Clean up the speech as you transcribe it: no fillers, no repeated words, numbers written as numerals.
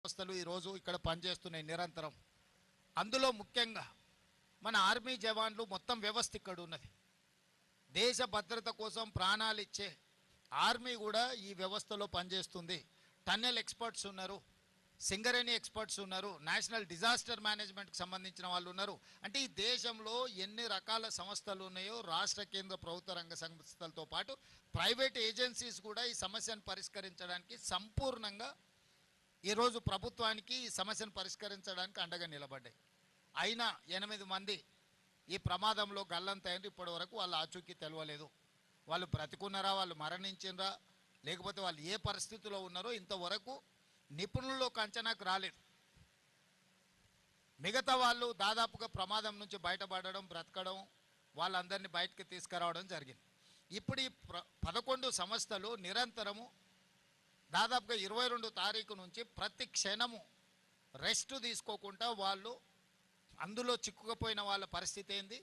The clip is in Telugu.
సంస్థలు ఈరోజు ఇక్కడ పనిచేస్తున్నాయి నిరంతరం. అందులో ముఖ్యంగా మన ఆర్మీ జవాన్లు మొత్తం వ్యవస్థ ఇక్కడ ఉన్నది. దేశ భద్రత కోసం ప్రాణాలు ఇచ్చే ఆర్మీ కూడా ఈ వ్యవస్థలో పనిచేస్తుంది. టన్నెల్ ఎక్స్పర్ట్స్ ఉన్నారు, సింగరేణి ఎక్స్పర్ట్స్ ఉన్నారు, నేషనల్ డిజాస్టర్ మేనేజ్మెంట్కి సంబంధించిన వాళ్ళు ఉన్నారు. అంటే ఈ దేశంలో ఎన్ని రకాల సంస్థలు ఉన్నాయో రాష్ట్ర కేంద్ర ప్రభుత్వ రంగ సంస్థలతో పాటు ప్రైవేట్ ఏజెన్సీస్ కూడా ఈ సమస్యను పరిష్కరించడానికి సంపూర్ణంగా ఈరోజు ప్రభుత్వానికి ఈ సమస్యను పరిష్కరించడానికి అండగా నిలబడ్డాయి. అయినా 8 మంది ఈ ప్రమాదంలో గల్లంతైంది. ఇప్పటి వరకు వాళ్ళ ఆచూకీ తెలియలేదు. వాళ్ళు బ్రతికున్నారా, వాళ్ళు మరణించినరా, లేకపోతే వాళ్ళు ఏ పరిస్థితిలో ఉన్నారో ఇంతవరకు నిపుణుల్లోకి అంచనాకు రాలేదు. మిగతా వాళ్ళు దాదాపుగా ప్రమాదం నుంచి బయటపడడం, బ్రతకడం, వాళ్ళందరినీ బయటకు తీసుకురావడం జరిగింది. ఇప్పుడు ఈ 11 సంస్థలు నిరంతరము దాదాపుగా 22 తారీఖు నుంచి ప్రతి క్షణము రెస్ట్ తీసుకోకుండా వాళ్ళు అందులో చిక్కుకుపోయిన వాళ్ళ పరిస్థితి ఏంది,